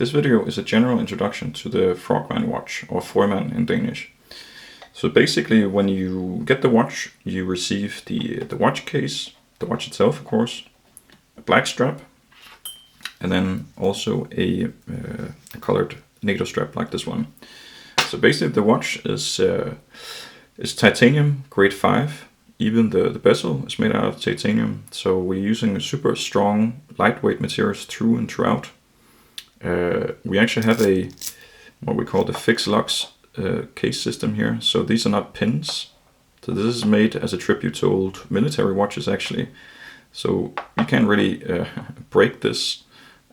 This video is a general introduction to the Frømand watch, or Frømand in Danish. So basically, when you get the watch, you receive the watch case, the watch itself of course, a black strap, and then also a colored NATO strap like this one. So basically the watch is titanium grade 5. Even the bezel is made out of titanium, so we're using super strong, lightweight materials through and throughout. We actually have what we call the fixed locks case system here. So these are not pins. So this is made as a tribute to old military watches actually. So you can't really break this,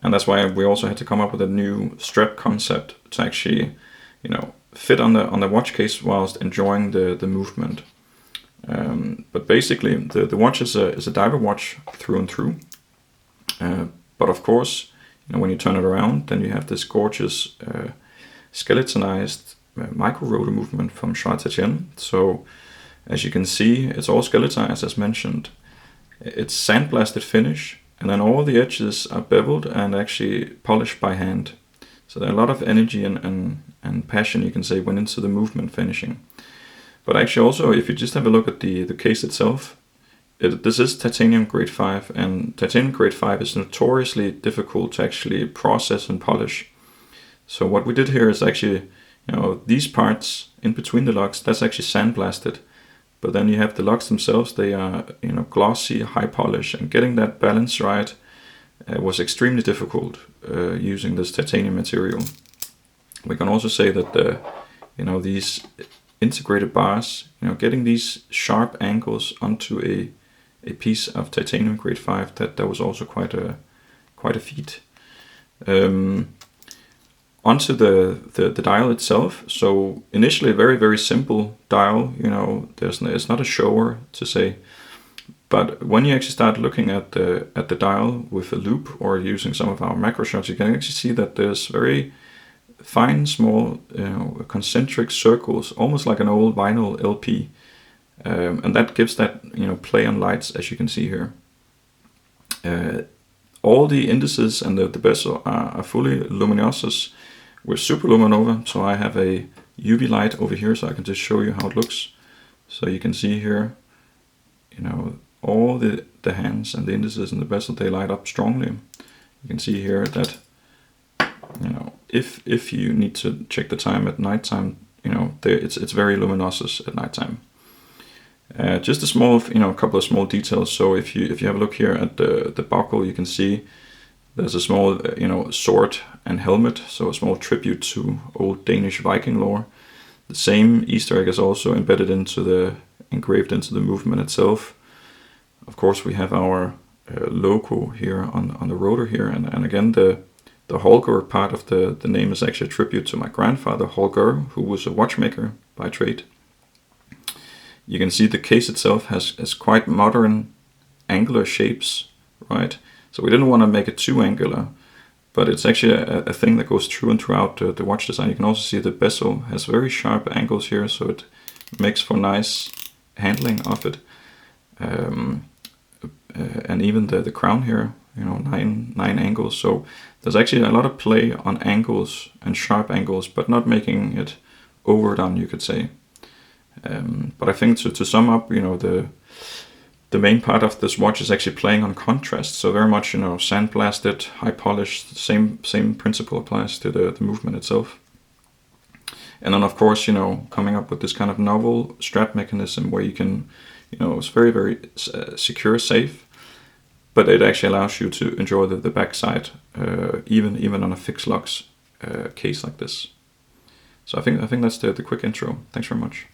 and that's why we also had to come up with a new strap concept to actually, fit on the watch case whilst enjoying the movement. But basically, the watch is a diver watch through and through. But of course, when you turn it around, then you have this gorgeous skeletonized micro rotor movement from Atelier. So as you can see, it's all skeletonized as mentioned. It's sandblasted finish, and then all the edges are beveled and actually polished by hand. So there are a lot of energy and passion, you can say, went into the movement finishing. But actually also, if you just have a look at the case itself, this is titanium grade 5, and titanium grade 5 is notoriously difficult to actually process and polish. So what we did here is actually, these parts in between the locks, that's actually sandblasted. But then you have the locks themselves, they are glossy, high polish, and getting that balance right was extremely difficult using this titanium material. We can also say that these integrated bars, getting these sharp angles onto a piece of titanium grade 5, that was also quite a feat. Onto the dial itself. So initially a very, very simple dial, it's not a shower to say, but when you actually start looking at the dial with a loop or using some of our macro shots, you can actually see that there's very fine, small, concentric circles, almost like an old vinyl LP, and that gives that play on lights, as you can see here. All the indices and the bezel are fully luminosous. We're super luminova, so I have a UV light over here, so I can just show you how it looks. So you can see here, all the hands and the indices and the bezel, they light up strongly. You can see here that if you need to check the time at nighttime, it's very luminous at nighttime. Just a small, couple of small details. So if you have a look here at the buckle, you can see there's a small, sword and helmet. So a small tribute to old Danish Viking lore. The same Easter egg is also engraved into the movement itself. Of course, we have our logo here on the rotor here, and again the Holgur part of the name is actually a tribute to my grandfather Holgur, who was a watchmaker by trade. You can see the case itself has quite modern angular shapes, right? So we didn't want to make it too angular, but it's actually a thing that goes through and throughout the watch design. You can also see the bezel has very sharp angles here, so it makes for nice handling of it. And even the crown here, nine angles. So there's actually a lot of play on angles and sharp angles, but not making it overdone, you could say. But I think to sum up, the main part of this watch is actually playing on contrast. So very much, sandblasted, high polished, same principle applies to the movement itself. And then of course, coming up with this kind of novel strap mechanism where you can, it's very, very secure, safe, but it actually allows you to enjoy the backside, even on a fixed locks case like this. So I think that's the quick intro. Thanks very much.